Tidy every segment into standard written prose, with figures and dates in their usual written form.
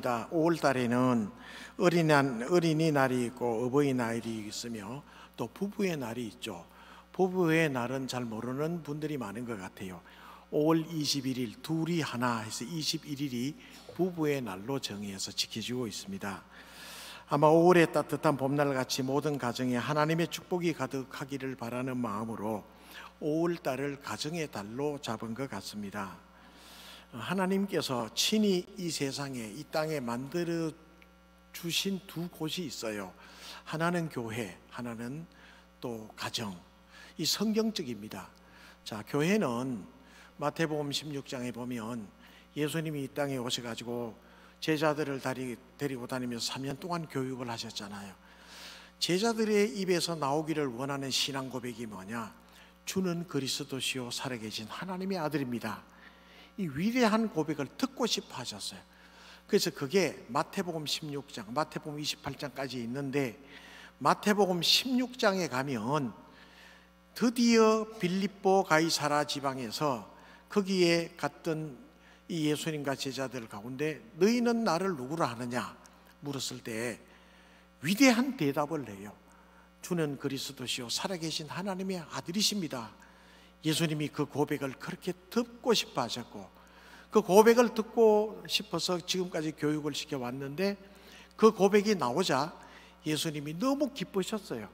5월 달에는 어린이날이 있고 어버이날이 있으며 또 부부의 날이 있죠. 부부의 날은 잘 모르는 분들이 많은 것 같아요. 5월 21일 둘이 하나 해서 21일이 부부의 날로 정해서 지켜지고 있습니다. 아마 5월의 따뜻한 봄날같이 모든 가정에 하나님의 축복이 가득하기를 바라는 마음으로 5월 달을 가정의 달로 잡은 것 같습니다. 하나님께서 친히 이 세상에, 이 땅에 만들어 주신 두 곳이 있어요. 하나는 교회, 하나는 또 가정. 이 성경적입니다. 자, 교회는 마태복음 16장에 보면 예수님이 이 땅에 오셔가지고 제자들을 데리고 다니면서 3년 동안 교육을 하셨잖아요. 제자들의 입에서 나오기를 원하는 신앙 고백이 뭐냐? 주는 그리스도시요 살아계신 하나님의 아들입니다. 이 위대한 고백을 듣고 싶어 하셨어요. 그래서 그게 마태복음 16장, 마태복음 28장까지 있는데, 마태복음 16장에 가면 드디어 빌립보 가이사라 지방에서 거기에 갔던 이 예수님과 제자들 가운데 너희는 나를 누구라 하느냐 물었을 때 위대한 대답을 해요. 주는 그리스도시요 살아계신 하나님의 아들이십니다. 예수님이 그 고백을 그렇게 듣고 싶어 하셨고, 그 고백을 듣고 싶어서 지금까지 교육을 시켜왔는데, 그 고백이 나오자 예수님이 너무 기쁘셨어요.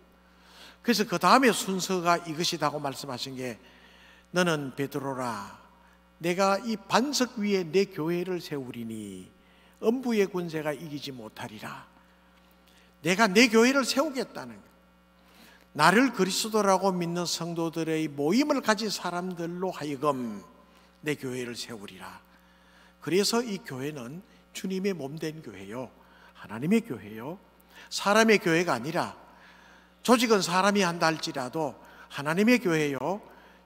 그래서 그 다음에 순서가 이것이라고 말씀하신 게, 너는 베드로라, 내가 이 반석 위에 내 교회를 세우리니 음부의 군세가 이기지 못하리라. 내가 내 교회를 세우겠다는 거예요. 나를 그리스도라고 믿는 성도들의 모임을 가진 사람들로 하여금 내 교회를 세우리라. 그래서 이 교회는 주님의 몸된 교회요, 하나님의 교회요, 사람의 교회가 아니라, 조직은 사람이 한다 할지라도 하나님의 교회요,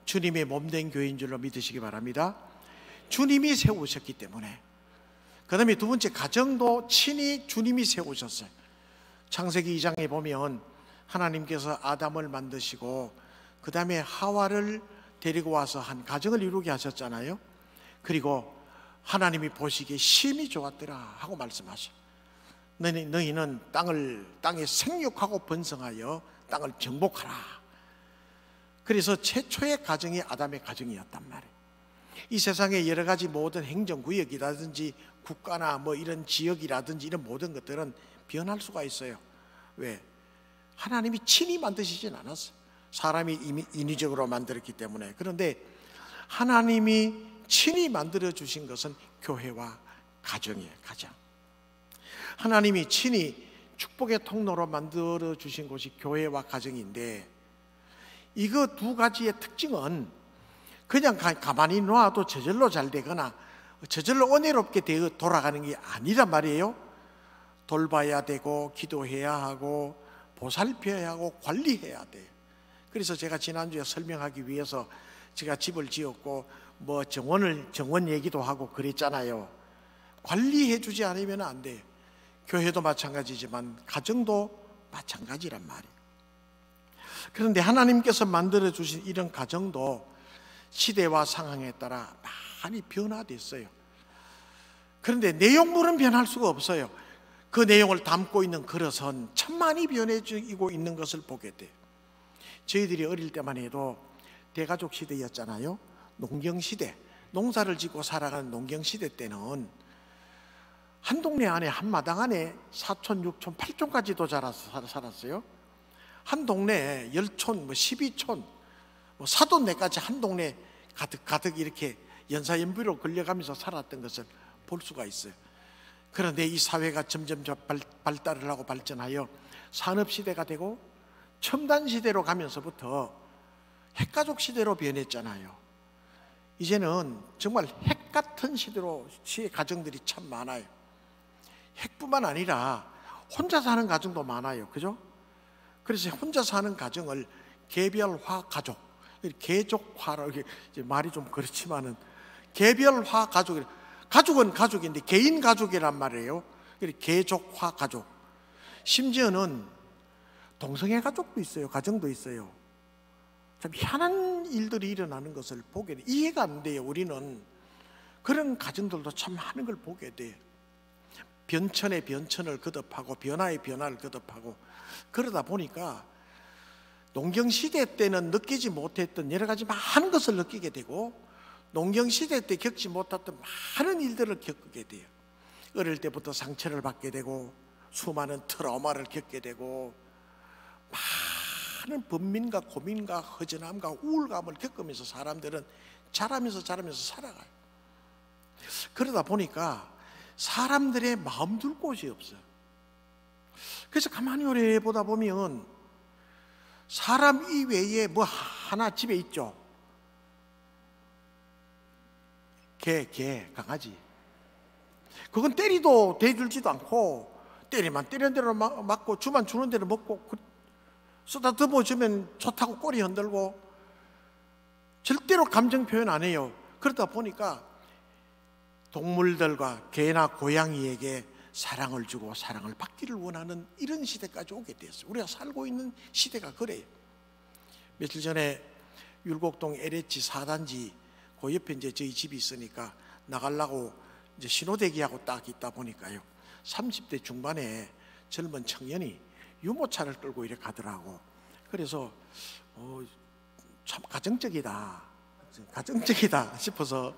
주님의 몸된 교회인 줄로 믿으시기 바랍니다. 주님이 세우셨기 때문에. 그 다음에 두 번째, 가정도 친히 주님이 세우셨어요. 창세기 2장에 보면 하나님께서 아담을 만드시고 그 다음에 하와를 데리고 와서 한 가정을 이루게 하셨잖아요. 그리고 하나님이 보시기에 심히 좋았더라 하고 말씀하셔. 너희는 땅에 생육하고 번성하여 땅을 정복하라. 그래서 최초의 가정이 아담의 가정이었단 말이에요. 이 세상의 여러 가지 모든 행정구역이라든지 국가나 뭐 이런 지역이라든지 이런 모든 것들은 변할 수가 있어요. 왜? 하나님이 친히 만드시진 않았어요. 사람이 이미 인위적으로 만들었기 때문에. 그런데 하나님이 친히 만들어 주신 것은 교회와 가정이에요. 가정. 하나님이 친히 축복의 통로로 만들어 주신 곳이 교회와 가정인데, 이거 두 가지의 특징은 그냥 가만히 놔도 저절로 잘 되거나 저절로 은혜롭게 돌아가는 게 아니란 말이에요. 돌봐야 되고 기도해야 하고 보살펴야 하고 관리해야 돼요. 그래서 제가 지난주에 설명하기 위해서 제가 집을 지었고 뭐 정원 얘기도 하고 그랬잖아요. 관리해 주지 않으면 안 돼요. 교회도 마찬가지지만 가정도 마찬가지란 말이에요. 그런데 하나님께서 만들어 주신 이런 가정도 시대와 상황에 따라 많이 변화됐어요. 그런데 내용물은 변할 수가 없어요. 그 내용을 담고 있는 그릇은 천만이 변해지고 있는 것을 보게 돼요. 저희들이 어릴 때만 해도 대가족 시대였잖아요. 농경시대, 농사를 짓고 살아가는 농경시대 때는 한 동네 안에, 한 마당 안에 4촌, 6촌, 8촌까지도 살았어요. 한 동네에 10촌, 12촌, 사돈네까지 한 동네 가득 이렇게 연사연비로 걸려가면서 살았던 것을 볼 수가 있어요. 그런데 이 사회가 점점 발달을 하고 발전하여 산업시대가 되고 첨단시대로 가면서부터 핵가족 시대로 변했잖아요. 이제는 정말 핵같은 시대로 가정들이 참 많아요. 핵뿐만 아니라 혼자 사는 가정도 많아요. 그죠? 그래서 혼자 사는 가정을 개별화 가족, 개족화라고, 말이 좀 그렇지만은 개별화 가족, 가족은 가족인데 개인 가족이란 말이에요. 개족화 가족. 심지어는 동성애 가족도 있어요. 가정도 있어요. 참 희한한 일들이 일어나는 것을 보게 돼. 이해가 안 돼요. 우리는 그런 가정들도 참 많은 걸 보게 돼요. 변천에 변천을 거듭하고 변화에 변화를 거듭하고 그러다 보니까 농경시대 때는 느끼지 못했던 여러 가지 많은 것을 느끼게 되고 농경시대 때 겪지 못했던 많은 일들을 겪게 돼요. 어릴 때부터 상처를 받게 되고 수많은 트라우마를 겪게 되고 많은 번민과 고민과 허전함과 우울감을 겪으면서 사람들은 자라면서 살아가요. 그러다 보니까 사람들의 마음 둘 곳이 없어요. 그래서 가만히 오래 보다 보면 사람 이외에 뭐 하나 집에 있죠. 개, 강아지. 그건 때리도 대줄지도 않고 때리면 때리는 대로 맞고 주면 주는 대로 먹고 쓰다듬어 주면 좋다고 꼬리 흔들고 절대로 감정 표현 안 해요. 그러다 보니까 동물들과 개나 고양이에게 사랑을 주고 사랑을 받기를 원하는 이런 시대까지 오게 됐어요. 우리가 살고 있는 시대가 그래요. 며칠 전에 율곡동 LH 4단지 그 옆에 이제 저희 집이 있으니까 나가려고 이제 신호대기하고 딱 있다 보니까요, 30대 중반에 젊은 청년이 유모차를 끌고 이렇게 가더라고. 그래서 참 가정적이다 싶어서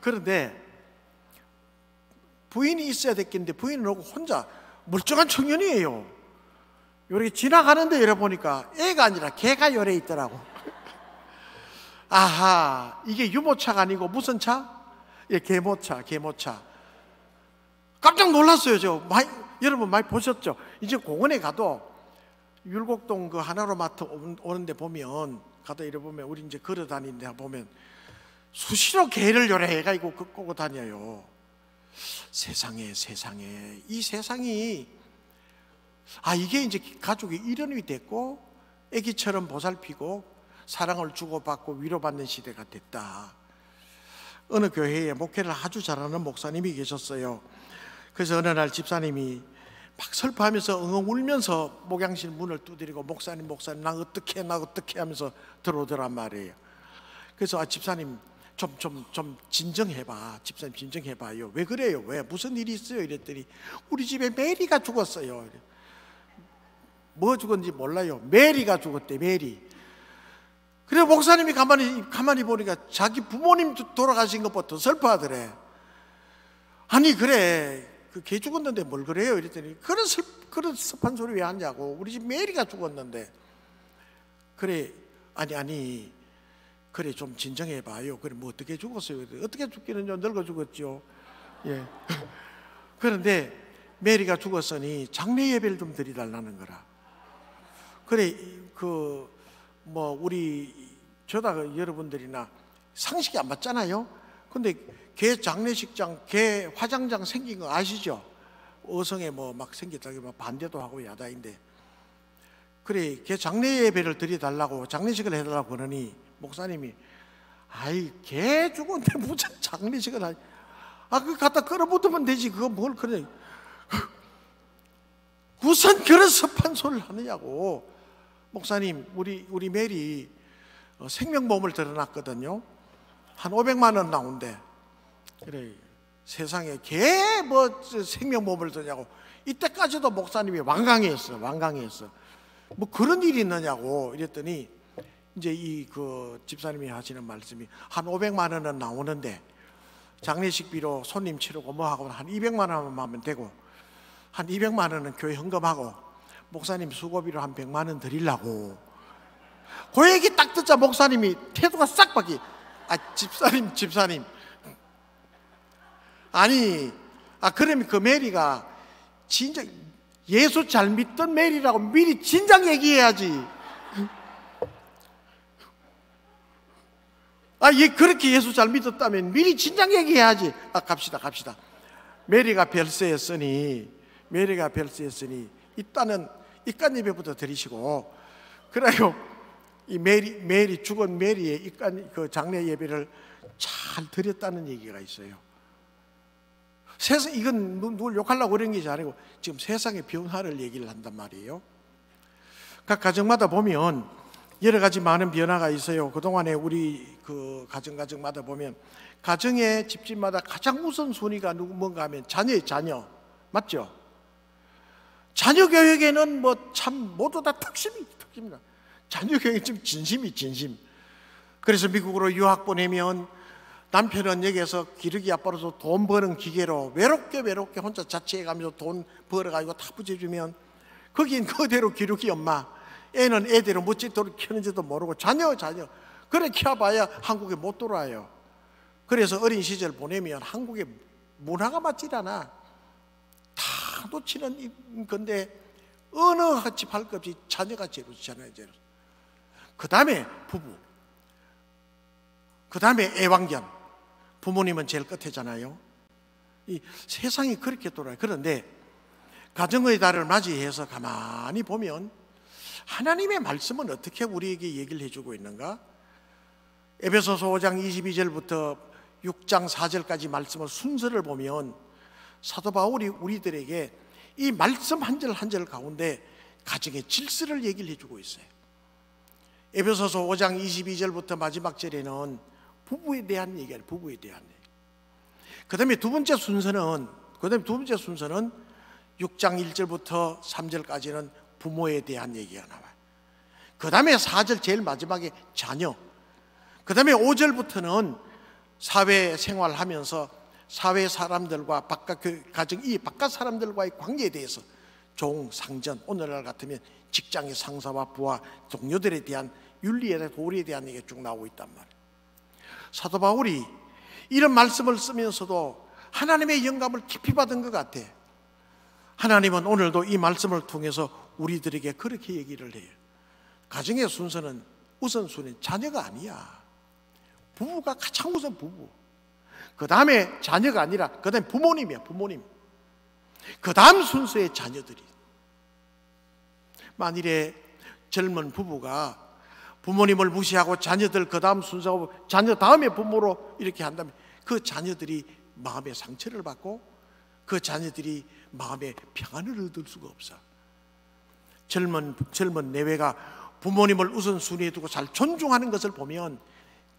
그런데 부인이 있어야 됐겠는데 부인은 없고 혼자 멀쩡한 청년이에요. 요렇게 지나가는데 이래 보니까 애가 아니라 개가 요래 있더라고. 아하, 이게 유모차가 아니고 무슨 차? 예, 개모차. 깜짝 놀랐어요. 여러분 많이 보셨죠? 이제 공원에 가도 율곡동 그 하나로마트 오는데 보면 가다 이래 보면 우리 이제 걸어 다니는데 보면 수시로 개를 요래 애가 있고 끌고 다녀요. 세상에 이 세상이 이게 이제 가족의 일원이 됐고 애기처럼 보살피고 사랑을 주고받고 위로받는 시대가 됐다. 어느 교회에 목회를 아주 잘하는 목사님이 계셨어요. 그래서 어느 날 집사님이 막 슬퍼하면서 엉엉 울면서 목양실 문을 두드리고 목사님 나 어떻게 하면서 들어오더란 말이에요. 그래서 집사님 좀 진정해봐. 집사님 진정해봐요. 왜 그래요? 왜? 무슨 일이 있어요? 이랬더니 우리 집에 메리가 죽었어요. 뭐 죽었는지 몰라요. 메리가 죽었대. 메리. 그래 목사님이 가만히 보니까 자기 부모님 돌아가신 것부터 슬퍼하더래. 아니 그래 그 개 죽었는데 뭘 그래요? 이랬더니 그런 습한 소리 왜 하냐고. 우리 집 메리가 죽었는데. 그래 아니 그래 좀 진정해봐요. 그래 뭐 어떻게 죽었어요? 어떻게 죽기는요? 늙어 죽었죠. 예. 그런데 메리가 죽었으니 장례 예배를 좀 드리달라는 거라. 그래 우리 저다 여러분들이나 상식이 안 맞잖아요. 근데 개 장례식장, 개 화장장 생긴 거 아시죠? 어성에 막 생겼다고 막 반대도 하고 야단인데, 그래 개 장례 예배를 드려달라고 장례식을 해달라고 그러니 목사님이 개 죽었는데 무슨 장례식을 하지? 그거 갖다 끌어붙으면 되지. 그거 뭘 그래? 무슨 그런 섭한 소리를 하느냐고. 목사님 우리 메리 생명보험을 들어놨거든요. 한 500만 원 나온대. 그래 세상에 개 생명보험을 드냐고. 이때까지도 목사님이 완강했어. 뭐 그런 일이 있느냐고 이랬더니 이제 집사님이 하시는 말씀이 한 500만 원은 나오는데 장례식비로 손님 치르고 하고 한 200만 원만 하면 되고 한 200만 원은 교회 헌금하고 목사님 수고비로 한 100만 원 드리려고. 그 얘기 딱 듣자 목사님이 태도가 싹 바뀌. 집사님 그러면 그 메리가 진짜 예수 잘 믿던 메리라고 미리 진작 얘기해야지. 그렇게 예수 잘 믿었다면 미리 진작 얘기해야지. 갑시다. 메리가 별세였으니 일단은 입간 예배부터 드리시고, 그래요. 이 죽은 메리의 그 장례 예배를 잘 드렸다는 얘기가 있어요. 이건 누굴 욕하려고 그런 게 아니고 지금 세상의 변화를 얘기를 한단 말이에요. 각 가정마다 보면 여러 가지 많은 변화가 있어요. 그동안에 우리 그 가정마다 보면 가정의 집집마다 가장 우선순위가 뭔가 하면 자녀의 자녀. 맞죠? 자녀 교육에는 뭐 참 모두 다 특심이다. 자녀 교육은 좀 진심. 그래서 미국으로 유학 보내면 남편은 여기에서 기러기 아빠로서 돈 버는 기계로 외롭게 혼자 자취해가면서 돈 벌어가지고 다 붙여주면 거긴 그대로 기러기 엄마, 애는 애대로 멋지도록 키우는지도 모르고 자녀 그래 키워봐야 한국에 못 돌아와요. 그래서 어린 시절 보내면 한국의 문화가 맞질 않아. 다 놓치는 건데 어느 같이 할 것 없이 자녀가 제로잖아요. 그 다음에 부부, 그 다음에 애완견. 부모님은 제일 끝에잖아요. 이 세상이 그렇게 돌아요. 그런데 가정의 달을 맞이해서 가만히 보면 하나님의 말씀은 어떻게 우리에게 얘기를 해주고 있는가? 에베소서 5장 22절부터 6장 4절까지 말씀을 순서를 보면 사도 바울이 우리들에게 이 말씀 한 절 한 절 가운데 가정의 질서를 얘기를 해주고 있어요. 에베소서 5장 22절부터 마지막 절에는 부부에 대한 얘기예요. 부부에 대한 얘기. 그 다음에 두 번째 순서는 6장 1절부터 3절까지는 부모에 대한 얘기가 나와요. 그 다음에 4절 제일 마지막에 자녀. 그 다음에 5절부터는 사회생활하면서 사회 사람들과 바깥 사람들과의 관계에 대해서 종, 상전, 오늘날 같으면 직장의 상사와 부하, 동료들에 대한 윤리에 대한 도리에 대한 얘기가 쭉 나오고 있단 말이에요. 사도 바울이 이런 말씀을 쓰면서도 하나님의 영감을 깊이 받은 것 같아. 하나님은 오늘도 이 말씀을 통해서 우리들에게 그렇게 얘기를 해요. 가정의 순서는 우선순위 자녀가 아니야. 부부가 가장 우선 부부. 그 다음에 자녀가 아니라 그 다음에 부모님이야. 부모님. 그 다음 순서의 자녀들이. 만일에 젊은 부부가 부모님을 무시하고 자녀들 그 다음 순서하고 자녀 다음에 부모로 이렇게 한다면 그 자녀들이 마음의 상처를 받고 그 자녀들이 마음의 평안을 얻을 수가 없어. 젊은 내외가 부모님을 우선순위에 두고 잘 존중하는 것을 보면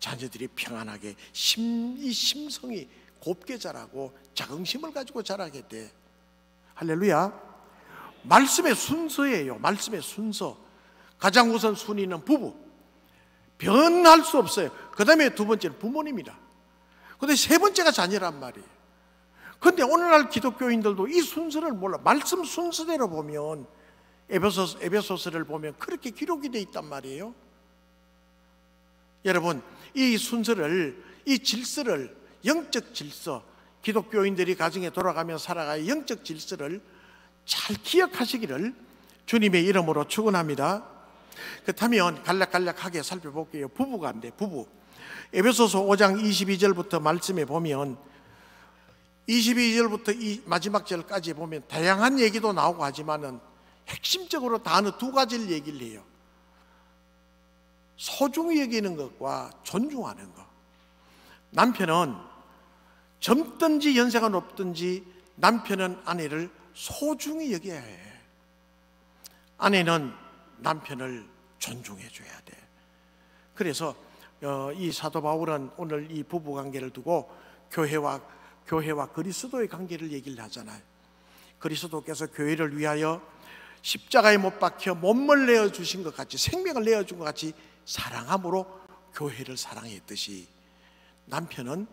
자녀들이 평안하게 이 심성이 곱게 자라고 자긍심을 가지고 자라게 돼. 할렐루야. 말씀의 순서예요. 말씀의 순서. 가장 우선 순위는 부부. 변할 수 없어요. 그 다음에 두 번째는 부모님이다. 근데 세 번째가 자녀란 말이에요. 근데 오늘날 기독교인들도 이 순서를 몰라. 말씀 순서대로 보면 에베소서를 보면 그렇게 기록이 되어 있단 말이에요. 여러분, 이 순서를, 이 질서를, 영적 질서, 기독교인들이 가정에 돌아가며 살아가야 영적 질서를 잘 기억하시기를 주님의 이름으로 축원합니다. 그렇다면 간략간략하게 살펴볼게요. 부부가 안 돼. 부부. 에베소서 5장 22절부터 말씀에 보면 22절부터 이 마지막 절까지 보면 다양한 얘기도 나오고 하지만은 핵심적으로 단어 두 가지를 얘기를 해요. 소중히 여기는 것과 존중하는 것. 남편은 젊든지 연세가 높든지 남편은 아내를 소중히 여겨야 해. 아내는 남편을 존중해 줘야 돼. 그래서 이 사도 바울은 오늘 이 부부관계를 두고 교회와 그리스도의 관계를 얘기를 하잖아요. 그리스도께서 교회를 위하여 십자가에 못 박혀 몸을 내어주신 것 같이, 생명을 내어준 것 같이 사랑함으로 교회를 사랑했듯이 남편은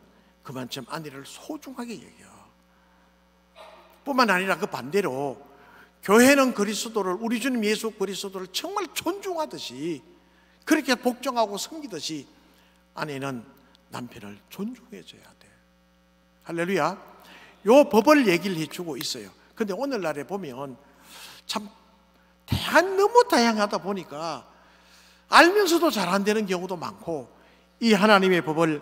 그만큼 아내를 소중하게 여겨. 뿐만 아니라 그 반대로 교회는 그리스도를, 우리 주님 예수 그리스도를 정말 존중하듯이, 그렇게 복종하고 섬기듯이 아내는 남편을 존중해줘야 돼. 할렐루야. 요 법을 얘기를 해주고 있어요. 근데 오늘날에 보면 참 너무 다양하다 보니까 알면서도 잘 안 되는 경우도 많고, 이 하나님의 법을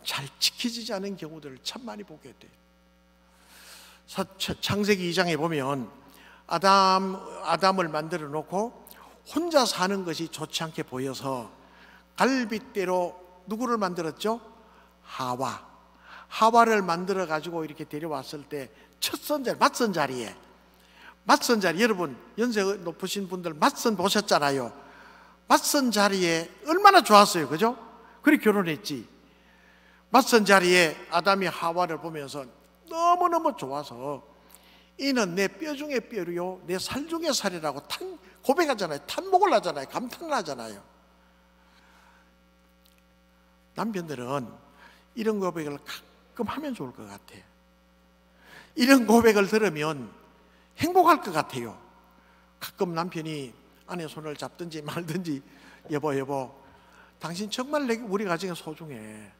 잘 지키지 않은 경우들을 참 많이 보게 돼요. 창세기 2장에 보면 아담을 만들어 놓고 혼자 사는 것이 좋지 않게 보여서 갈빗대로 누구를 만들었죠? 하와를 만들어 가지고 이렇게 데려왔을 때 첫 맞선 자리에, 여러분 연세 높으신 분들 맞선 보셨잖아요. 맞선 자리에 얼마나 좋았어요, 그죠? 그렇게 결혼했지. 맞선 자리에 아담이 하와를 보면서 너무너무 좋아서 이는 내 뼈 중에 뼈요 내 살 중에 살이라고 고백하잖아요. 탄복을 하잖아요. 감탄을 하잖아요. 남편들은 이런 고백을 가끔 하면 좋을 것 같아요. 이런 고백을 들으면 행복할 것 같아요. 가끔 남편이 아내 손을 잡든지 말든지, 여보 당신 정말 우리 가정에 소중해,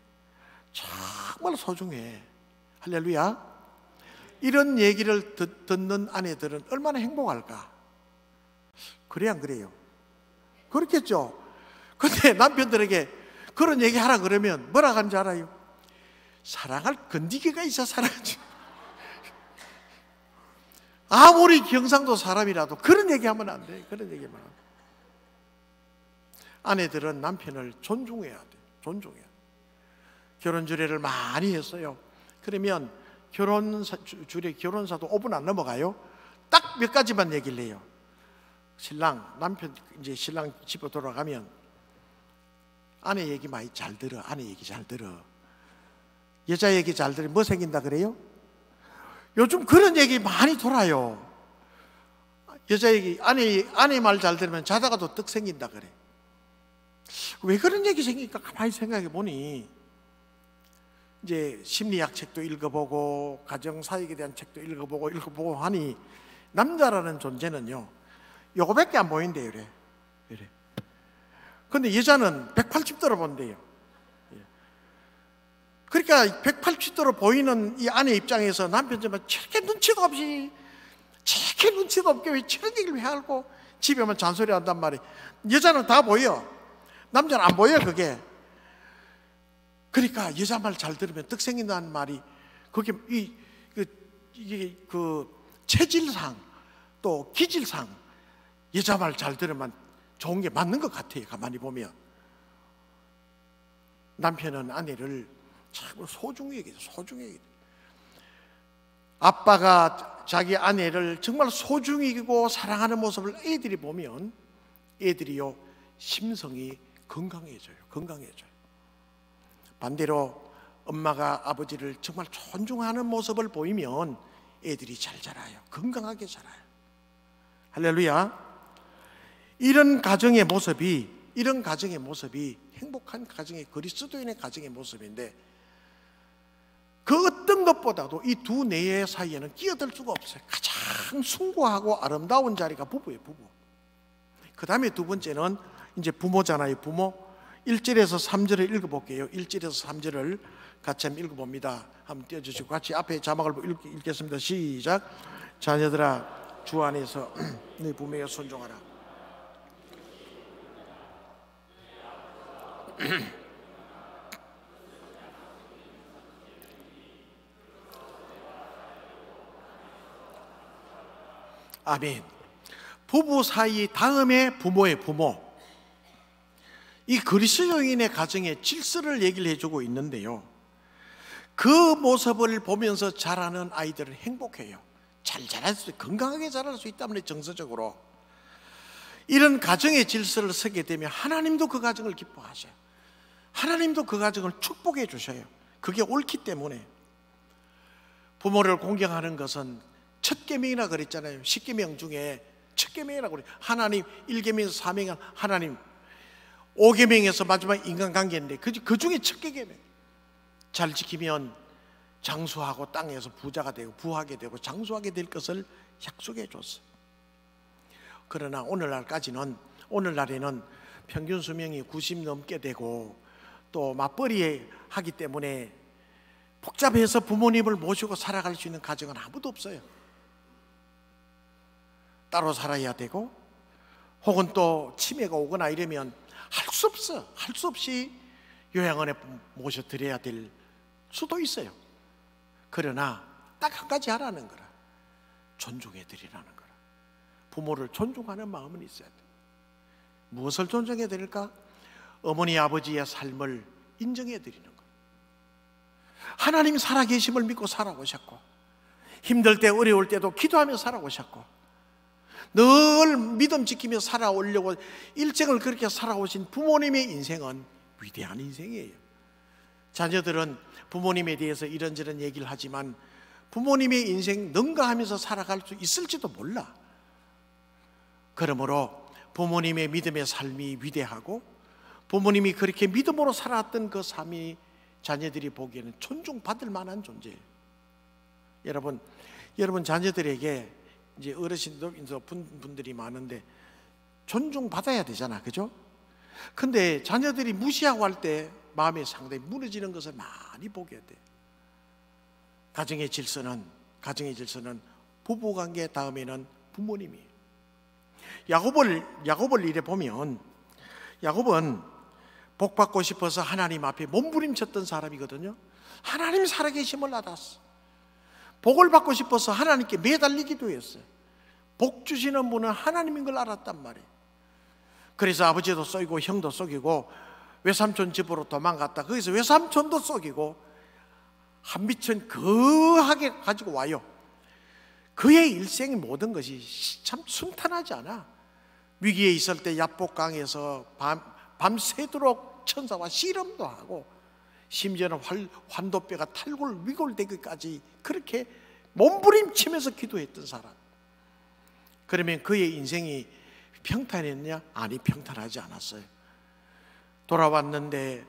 정말 소중해, 할렐루야. 이런 얘기를 듣는 아내들은 얼마나 행복할까? 그래 안 그래요? 그렇겠죠. 근데 남편들에게 그런 얘기 하라 그러면 뭐라 하는지 알아요? 사랑할 건디기가 있어 사랑하지. 아무리 경상도 사람이라도 그런 얘기하면 안 돼. 그런 얘기만 하면. 아내들은 남편을 존중해야 돼. 존중해야 돼. 결혼 주례를 많이 했어요. 그러면 결혼사도 5분 안 넘어가요. 딱 몇 가지만 얘기를 해요. 신랑 집에 돌아가면 아내 얘기 많이 잘 들어. 아내 얘기 잘 들어. 여자 얘기 잘 들으면 뭐 생긴다 그래요? 요즘 그런 얘기 많이 돌아요. 여자 얘기, 아내 말 잘 들으면 자다가도 떡 생긴다 그래. 왜 그런 얘기 생길까? 가만히 생각해 보니 이제 심리학 책도 읽어보고 가정사역에 대한 책도 읽어보고 하니 남자라는 존재는요 요거밖에 안 보인대요. 그래. 근데 여자는 180도로 본대요. 그러니까 180도로 보이는 이 아내 입장에서 남편 정말 저렇게 눈치가 없이, 저렇게 눈치가 없게 왜 저런 얘기를 왜 하고 집에 오면 잔소리 한단 말이에요. 여자는 다 보여. 남자는 안 보여 그게. 그러니까 여자 말 잘 들으면 떡 생긴다는 말이 그게 체질상 또 기질상 여자 말 잘 들으면 좋은 게 맞는 것 같아요. 가만히 보면 남편은 아내를 참 소중히 여기죠. 아빠가 자기 아내를 정말 소중히 여기고 사랑하는 모습을 애들이 보면 애들이요 심성이 건강해져요. 반대로 엄마가 아버지를 정말 존중하는 모습을 보이면 애들이 잘 자라요. 건강하게 자라요. 할렐루야. 이런 가정의 모습이 행복한 가정의, 그리스도인의 가정의 모습인데 그 어떤 것보다도 이 두 내의 사이에는 끼어들 수가 없어요. 가장 숭고하고 아름다운 자리가 부부예요. 부부. 그 다음에 두 번째는 이제 부모잖아요. 부모. 1절에서 3절을 읽어볼게요. 1절에서 3절을 같이 한번 읽어봅니다. 한번 띄워주시고 같이 앞에 자막을 읽겠습니다. 시작. 자녀들아 주 안에서 네 부모에게 순종하라. 아멘. 부부 사이 다음에 부모의 부모. 이 그리스도인의 가정의 질서를 얘기를 해주고 있는데요, 그 모습을 보면서 자라는 아이들은 행복해요. 잘 자랄 수, 건강하게 자랄 수 있다면 정서적으로 이런 가정의 질서를 서게 되면 하나님도 그 가정을 기뻐하셔요. 하나님도 그 가정을 축복해 주셔요. 그게 옳기 때문에 부모를 공경하는 것은 첫 계명이라 그랬잖아요. 10계명 중에 첫 계명이라고 그래요. 하나님 1계명에서 4계명은 하나님, 5계명에서 마지막 인간관계인데 그 중에 첫 계명 잘 지키면 장수하고 땅에서 부자가 되고 부하게 되고 장수하게 될 것을 약속해 줬어요. 그러나 오늘날에는 평균 수명이 90 넘게 되고 또 맞벌이 하기 때문에 복잡해서 부모님을 모시고 살아갈 수 있는 가정은 아무도 없어요. 따로 살아야 되고 혹은 또 치매가 오거나 이러면 할 수 없어. 할 수 없이 요양원에 모셔드려야 될 수도 있어요. 그러나 딱 한 가지 하라는 거라. 존중해드리라는 거라. 부모를 존중하는 마음은 있어야 돼. 무엇을 존중해드릴까? 어머니 아버지의 삶을 인정해드리는 거야. 하나님 살아계심을 믿고 살아오셨고 힘들 때 어려울 때도 기도하며 살아오셨고 늘 믿음 지키며 살아오려고 일생을 그렇게 살아오신 부모님의 인생은 위대한 인생이에요. 자녀들은 부모님에 대해서 이런저런 얘기를 하지만 부모님의 인생 능가하면서 살아갈 수 있을지도 몰라. 그러므로 부모님의 믿음의 삶이 위대하고 부모님이 그렇게 믿음으로 살았던 그 삶이 자녀들이 보기에는 존중받을 만한 존재예요. 여러분 자녀들에게 이제 어르신들 분들이 많은데 존중받아야 되잖아, 그죠? 근데 자녀들이 무시하고 할 때 마음이 상당히 무너지는 것을 많이 보게 돼. 가정의 질서는 부부관계 다음에는 부모님이. 야곱을 이래 보면 야곱은 복 받고 싶어서 하나님 앞에 몸부림쳤던 사람이거든요. 하나님 살아계심을 알았어. 복을 받고 싶어서 하나님께 매달리기도 했어요. 복 주시는 분은 하나님인 걸 알았단 말이에요. 그래서 아버지도 쏘이고 형도 쏘이고 외삼촌 집으로 도망갔다 거기서 외삼촌도 쏘이고 한미천 거하게 가지고 와요. 그의 일생의 모든 것이 참 순탄하지 않아. 위기에 있을 때 야복강에서 밤새도록 천사와 씨름도 하고 심지어는 환도뼈가 위골되기까지 그렇게 몸부림치면서 기도했던 사람. 그러면 그의 인생이 평탄했냐? 아니, 평탄하지 않았어요. 돌아왔는데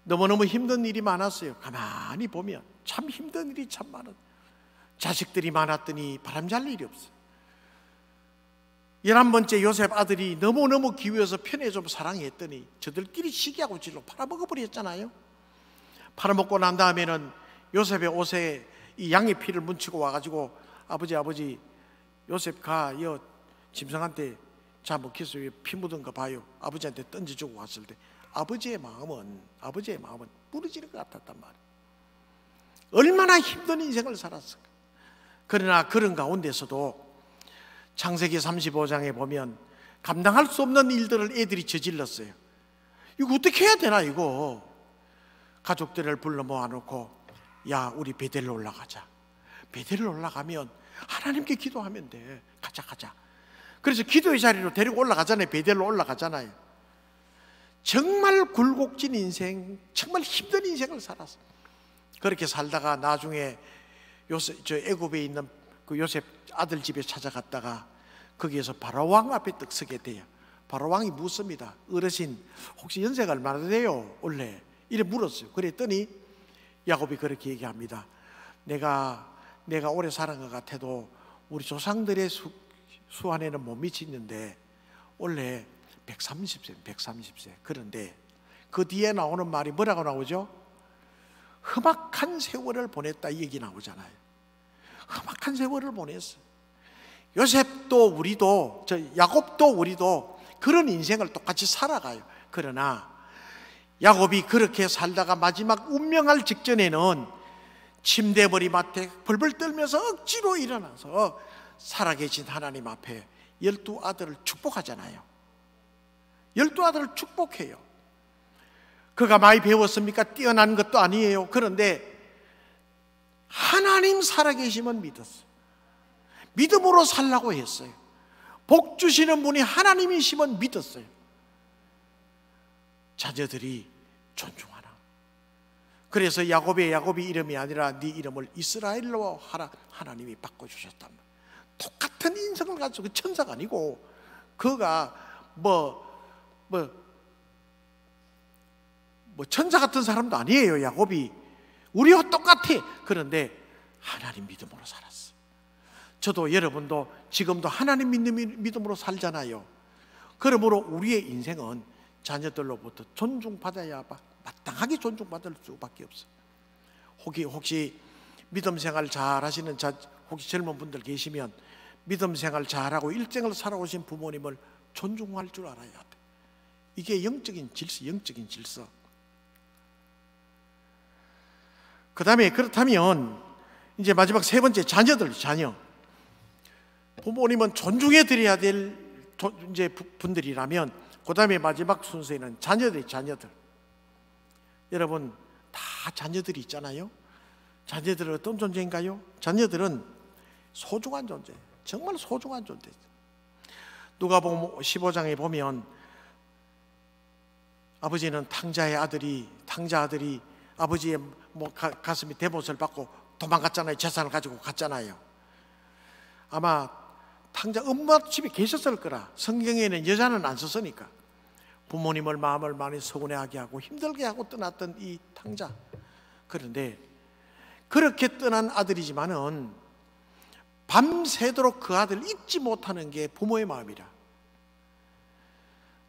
너무너무 힘든 일이 많았어요. 가만히 보면 참 힘든 일이 참 많은. 자식들이 많았더니 바람잘 일이 없어요. 11번째 요셉 아들이 너무너무 기우어서 편에 좀 사랑했더니 저들끼리 시기하고 질로 팔아먹어버렸잖아요. 팔아먹고 난 다음에는 요셉의 옷에 이 양의 피를 묻히고 와가지고 아버지 요셉 가요 짐승한테 자 먹혔어요. 피 묻은 거 봐요. 아버지한테 던져주고 왔을 때 아버지의 마음은 무너지는 것 같았단 말이에요. 얼마나 힘든 인생을 살았을까. 그러나 그런 가운데서도 창세기 35장에 보면 감당할 수 없는 일들을 애들이 저질렀어요. 이거 어떻게 해야 되나 이거. 가족들을 불러 모아놓고 야 우리 베델로 올라가자. 베델로 올라가면 하나님께 기도하면 돼. 가자. 그래서 기도의 자리로 데리고 올라가잖아요. 베델로 올라가잖아요. 정말 굴곡진 인생, 정말 힘든 인생을 살았어. 그렇게 살다가 나중에 애굽에 있는 그 요셉 아들 집에 찾아갔다가 거기에서 바로왕 앞에 떡 서게 돼요. 바로왕이 묻습니다. 어르신 혹시 연세가 얼마나 돼요? 원래 이래 물었어요. 그랬더니 야곱이 그렇게 얘기합니다. 내가 오래 사는 것 같아도 우리 조상들의 수 안에는 못 미치는데 원래 130세. 그런데 그 뒤에 나오는 말이 뭐라고 나오죠? 험악한 세월을 보냈다 이 얘기 나오잖아요. 험악한 세월을 보냈어. 요셉도 우리도 야곱도 우리도 그런 인생을 똑같이 살아가요. 그러나 야곱이 그렇게 살다가 마지막 운명할 직전에는 침대머리맡에 벌벌 떨면서 억지로 일어나서 살아계신 하나님 앞에 12아들을 축복하잖아요. 12아들을 축복해요. 그가 많이 배웠습니까? 뛰어난 것도 아니에요. 그런데 하나님 살아계시면 믿었어요. 믿음으로 살라고 했어요. 복 주시는 분이 하나님이시면 믿었어요. 자녀들이 존중하라. 그래서 야곱이 이름이 아니라 네 이름을 이스라엘로 하라 하나님이 바꿔주셨단 말이에요. 똑같은 인성을 가지고 천사가 아니고 그가 천사 같은 사람도 아니에요. 야곱이 우리와 똑같아. 그런데 하나님 믿음으로 살았어. 저도 여러분도 지금도 하나님 믿음으로 살잖아요. 그러므로 우리의 인생은 자녀들로부터 존중받아야 마땅하게 존중받을 수밖에 없어. 혹시 믿음 생활 잘 하시는 혹시 젊은 분들 계시면 믿음 생활 잘하고 일생을 살아오신 부모님을 존중할 줄 알아야 돼. 이게 영적인 질서. 그 다음에 그렇다면 이제 마지막 세 번째 자녀. 부모님은 존중해 드려야 될 이제 분들이라면 그 다음에 마지막 순서에는 자녀들. 여러분 다 자녀들이 있잖아요. 자녀들은 어떤 존재인가요? 자녀들은 소중한 존재, 정말 소중한 존재. 누가복음 15장에 보면 아버지는 탕자 아들이 아버지의 뭐 가슴이 대못을 받고 도망갔잖아요. 재산을 가지고 갔잖아요. 아마 탕자 엄마 집에 계셨을 거라. 성경에는 여자는 안 썼으니까. 부모님을 마음을 많이 서운해하게 하고 힘들게 하고 떠났던 이 탕자. 그런데 그렇게 떠난 아들이지만은 밤새도록 그 아들을 잊지 못하는 게 부모의 마음이라.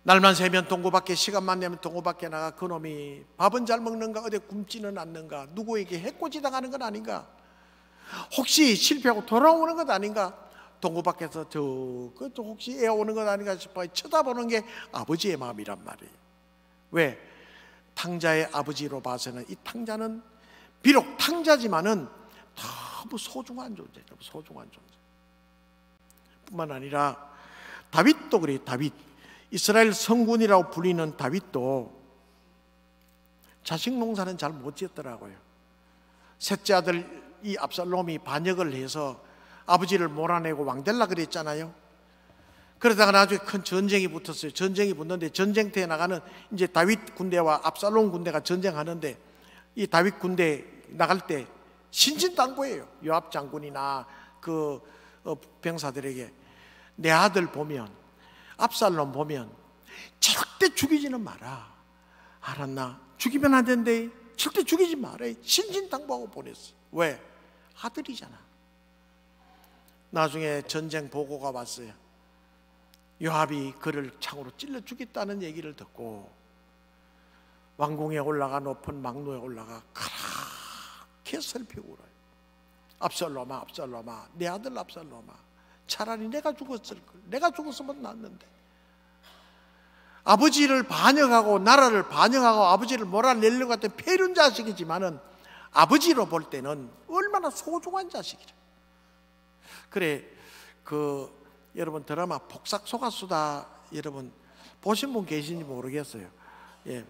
날만 새면 동구 밖에, 시간만 내면 동구 밖에 나가 그놈이 밥은 잘 먹는가, 어디 굶지는 않는가, 누구에게 해코지 당하는 건 아닌가, 혹시 실패하고 돌아오는 것 아닌가, 동구 밖에서 그것도 혹시 애 오는 것 아닌가 싶어 쳐다보는 게 아버지의 마음이란 말이에요. 왜? 탕자의 아버지로 봐서는 이 탕자는 비록 탕자지만은 너무 소중한 존재, 너무 소중한 존재. 뿐만 아니라 다윗도 그래요. 다윗, 이스라엘 성군이라고 불리는 다윗도 자식 농사는 잘 못 지었더라고요. 셋째 아들 이 압살롬이 반역을 해서 아버지를 몰아내고 왕될라 그랬잖아요. 그러다가 나중에 큰 전쟁이 붙었어요. 전쟁이 붙는데 전쟁터에 나가는 이제 다윗 군대와 압살롬 군대가 전쟁하는데 이 다윗 군대 나갈 때 신진당부예요. 요압 장군이나 그 병사들에게 내 아들 보면, 압살롬 보면 절대 죽이지는 마라. 알았나? 죽이면 안 된대. 절대 죽이지 마라. 신진당부하고 보냈어. 왜? 아들이잖아. 나중에 전쟁 보고가 왔어요. 요압이 그를 창으로 찔러 죽였다는 얘기를 듣고 왕궁에 올라가 높은 망노에 올라가 그렇게 슬피 울어요. 압살롬아, 압살롬아, 내 아들 압살롬아, 차라리 내가 죽었을 걸. 내가 죽었으면 낫는데. 아버지를 반역하고 나라를 반역하고 아버지를 몰아내려고 했던 폐륜 자식이지만은 아버지로 볼 때는 얼마나 소중한 자식이라. 그래, 여러분 드라마 폭삭소가수다 여러분 보신 분 계신지 모르겠어요. 예,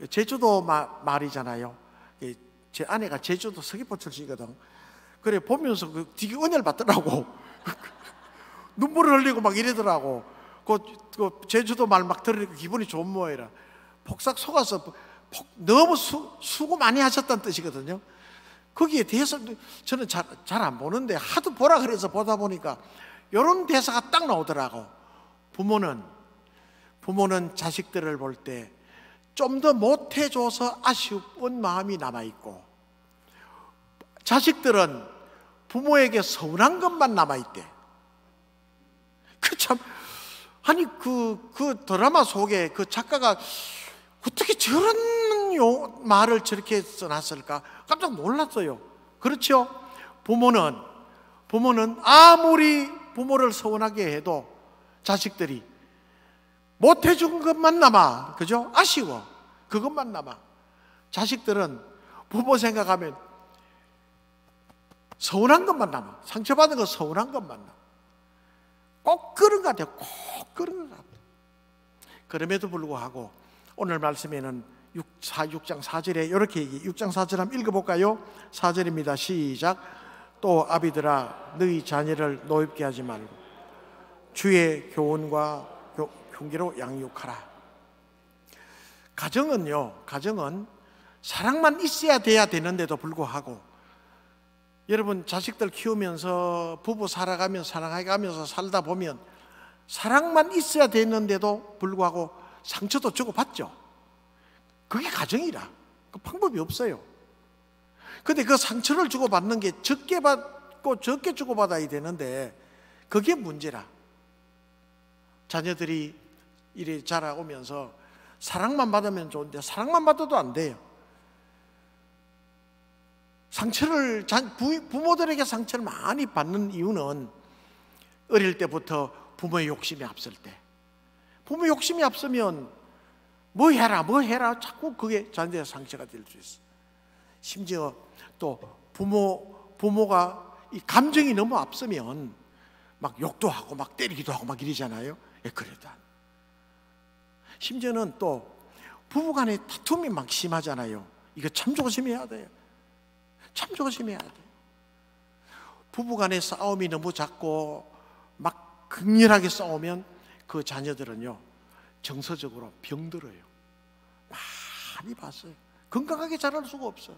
제주도 말이잖아요. 예, 제 아내가 제주도 서귀포 출신이거든. 그래 보면서 되게 은혜를 받더라고. 눈물을 흘리고 막 이러더라고. 그 제주도 말 막 들으니까 기분이 좋은 모양이라. 폭삭소가수 너무 수고 많이 하셨다는 뜻이거든요. 거기에 대해서 저는 잘 안 보는데 하도 보라 그래서 보다 보니까 이런 대사가 딱 나오더라고. 부모는 자식들을 볼 때 좀 더 못해줘서 아쉬운 마음이 남아있고, 자식들은 부모에게 서운한 것만 남아있대. 아니 그 드라마 속에 그 작가가 어떻게 저런 말을 저렇게 써놨을까 깜짝 놀랐어요. 그렇죠? 부모는 아무리 부모를 서운하게 해도 자식들이 못해준 것만 남아. 그죠? 아쉬워. 그것만 남아. 자식들은 부모 생각하면 서운한 것만 남아. 상처받은 거 서운한 것만 남아. 꼭 그런 것 같아요. 꼭 그런 것 같아요. 그럼에도 불구하고 오늘 말씀에는 6장 4절에 이렇게 얘기해요. 6장 4절 한번 읽어볼까요? 4절입니다. 시작. 또 아비들아 너희 자녀를 노엽게 하지 말고 주의 교훈과 흉기로 양육하라. 가정은 사랑만 있어야 돼야 되는데도 불구하고, 여러분 자식들 키우면서 부부 살아가면서 사랑해가면서 살다 보면 사랑만 있어야 되는데도 불구하고 상처도 주고받죠. 그게 가정이라. 그 방법이 없어요. 근데 그 상처를 주고받는 게 적게 받고 적게 주고받아야 되는데 그게 문제라. 자녀들이 이래 자라오면서 사랑만 받으면 좋은데 사랑만 받아도 안 돼요. 부모들에게 상처를 많이 받는 이유는 어릴 때부터 부모의 욕심이 앞설 때, 부모 욕심이 앞서면 뭐 해라 자꾸 그게 자녀의 상처가 될 수 있어. 심지어 또 부모가 이 감정이 너무 앞서면 막 욕도 하고 막 때리기도 하고 막 이러잖아요. 예, 그래도 심지어는 또 부부간의 다툼이 막 심하잖아요. 이거 참 조심해야 돼요. 참 조심해야 돼. 부부간의 싸움이 너무 작고 막 극렬하게 싸우면 그 자녀들은요 정서적으로 병들어요. 많이 봤어요. 건강하게 자랄 수가 없어.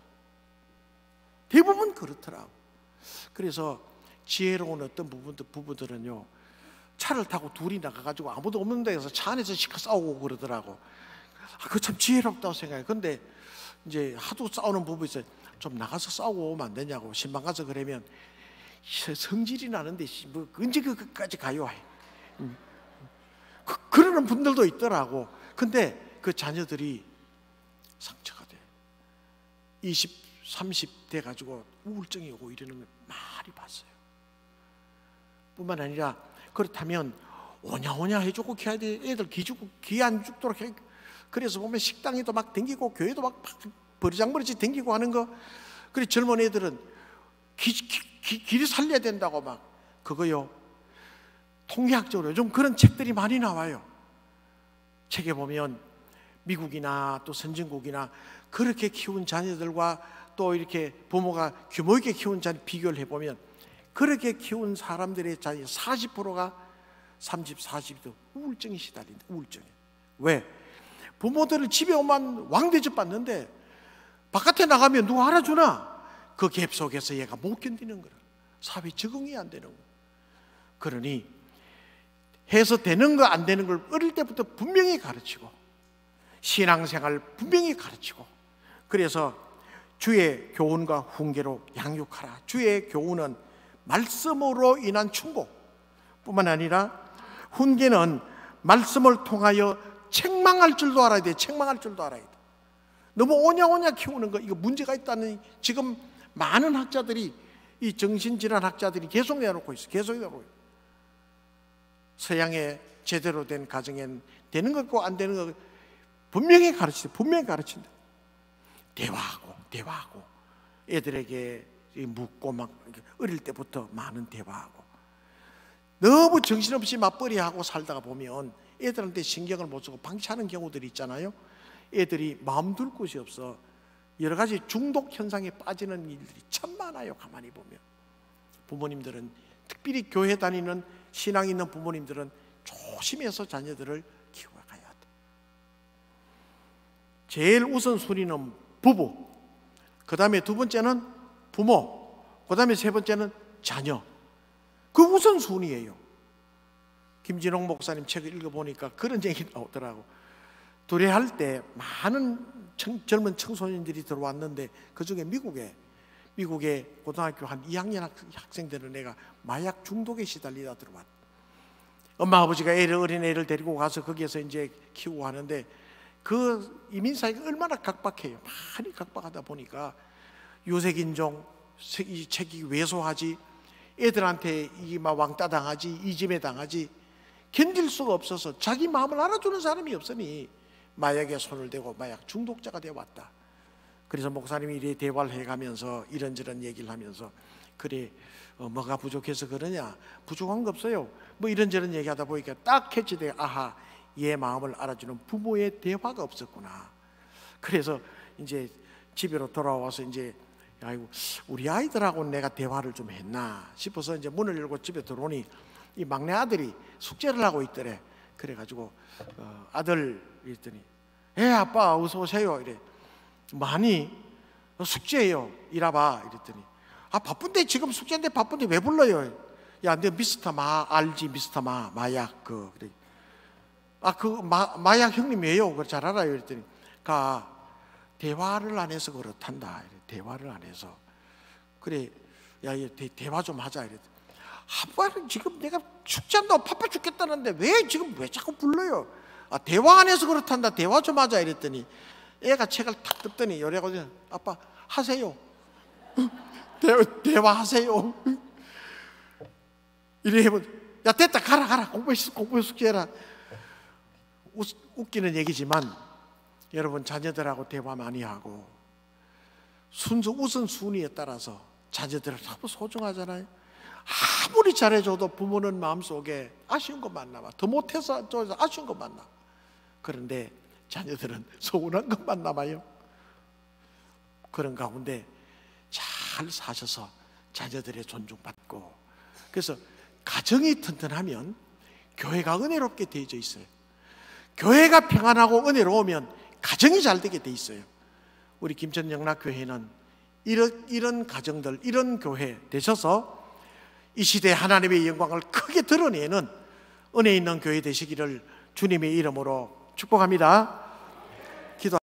대부분 그렇더라고. 그래서 지혜로운 어떤 부부들은요, 차를 타고 둘이 나가가지고 아무도 없는 데서 차 안에서 시커 싸우고 그러더라고. 그거 참 지혜롭다고 생각해. 근데 이제 하도 싸우는 부부 있어요. 좀 나가서 싸우고 오면 안 되냐고. 신방 가서 그러면 성질이 나는데 뭐 언제 그까지 가요? 그러는 분들도 있더라고. 근데 그 자녀들이 상처가 돼. 20, 30 돼가지고 우울증이 오고 이러는 걸 많이 봤어요. 뿐만 아니라 그렇다면 오냐오냐 해주고 해야 돼. 애들 기 안 죽도록 해. 그래서 보면 식당에도 막 댕기고 교회도 막 버리장머리치 댕기고 하는 거. 그래 젊은 애들은 길이 살려야 된다고 막 그거요. 통계학적으로 요즘 그런 책들이 많이 나와요. 책에 보면 미국이나 또 선진국이나 그렇게 키운 자녀들과 또 이렇게 부모가 규모 있게 키운 자녀 비교를 해보면 그렇게 키운 사람들의 자녀 40%가 30, 40도 우울증이 시달린다. 우울증이. 왜? 부모들을 집에 오면 왕대접 받는데 바깥에 나가면 누가 알아주나? 그 갭 속에서 얘가 못 견디는 거야. 사회 적응이 안 되는 거야. 그러니 해서 되는 거 안 되는 걸 어릴 때부터 분명히 가르치고 신앙생활 분명히 가르치고 그래서 주의 교훈과 훈계로 양육하라. 주의 교훈은 말씀으로 인한 충고 뿐만 아니라 훈계는 말씀을 통하여 책망할 줄도 알아야 돼. 책망할 줄도 알아야 돼. 너무 오냐오냐 키우는 거 이거 문제가 있다는 지금 많은 학자들이 이 정신질환 학자들이 계속 내놓고 있어. 계속 내놓고 있어. 서양의 제대로 된 가정엔 되는 거 있고 안 되는 거 분명히 가르친다. 분명히 가르친다. 대화하고 애들에게 묻고 막 어릴 때부터 많은 대화하고 너무 정신없이 맞벌이하고 살다가 보면 애들한테 신경을 못 쓰고 방치하는 경우들이 있잖아요. 애들이 마음 둘 곳이 없어 여러 가지 중독 현상에 빠지는 일들이 참 많아요. 가만히 보면 부모님들은 특별히 교회 다니는 신앙 있는 부모님들은 조심해서 자녀들을 키워가야 돼. 제일 우선순위는 부부, 그 다음에 두 번째는 부모, 그 다음에 세 번째는 자녀. 그 우선순위예요. 김진홍 목사님 책을 읽어보니까 그런 얘기 나오더라고. 도래할 때 많은 젊은 청소년들이 들어왔는데 그 중에 미국에 고등학교 한 2학년 학생들은 애가 마약 중독에 시달리다 들어왔다. 엄마 아버지가 어린 애를 데리고 가서 거기에서 이제 키우고 하는데 그 이민 사회가 얼마나 각박해요. 많이 각박하다 보니까 유색인종, 이 책이 왜소하지, 애들한테 이 막 왕따 당하지, 이짐에 당하지, 견딜 수가 없어서 자기 마음을 알아주는 사람이 없으니 마약에 손을 대고 마약 중독자가 되어 왔다. 그래서 목사님이 이래 대화를 해가면서 이런저런 얘기를 하면서 그래 뭐가 부족해서 그러냐? 부족한 거 없어요. 뭐 이런저런 얘기하다 보니까 딱 캐치돼. 아하, 얘 마음을 알아주는 부모의 대화가 없었구나. 그래서 이제 집으로 돌아와서 이제 아이고 우리 아이들하고는 내가 대화를 좀 했나 싶어서 이제 문을 열고 집에 들어오니 이 막내 아들이 숙제를 하고 있더래. 그래가지고 아들 이랬더니 아빠 어서 오세요 이래. 많이 숙제예요. 이라봐 이랬더니 바쁜데 지금 숙제인데 바쁜데 왜 불러요? 야, 너 미스터 마 알지? 미스터 마약 그래. 마약 형님이에요. 그걸 잘 알아요. 그랬더니 대화를 안 해서 그렇단다. 대화를 안 해서 그래. 야, 대화 좀 하자. 이랬더니 아빠는 지금 내가 숙제한다고 바빠 죽겠다는데 왜 자꾸 불러요? 대화 안 해서 그렇단다. 대화 좀 하자. 이랬더니 애가 책을 탁 뜯더니 요래가지고 아빠 하세요. 대화하세요. 이래 해보면 야 됐다 가라 공부 숙제해라. 웃기는 얘기지만 여러분 자녀들하고 대화 많이 하고 우선순위에 따라서 자녀들을 너무 소중하잖아요. 아무리 잘해줘도 부모는 마음속에 아쉬운 것만 남아. 더 못해서 아쉬운 것만 남아. 그런데 자녀들은 서운한 것만 남아요. 그런 가운데 잘 사셔서 자녀들의 존중받고 그래서 가정이 튼튼하면 교회가 은혜롭게 되어져 있어요. 교회가 평안하고 은혜로우면 가정이 잘 되게 돼 있어요. 우리 김천영락교회는 이런 가정들, 이런 교회 되셔서 이 시대에 하나님의 영광을 크게 드러내는 은혜 있는 교회 되시기를 주님의 이름으로 축복합니다.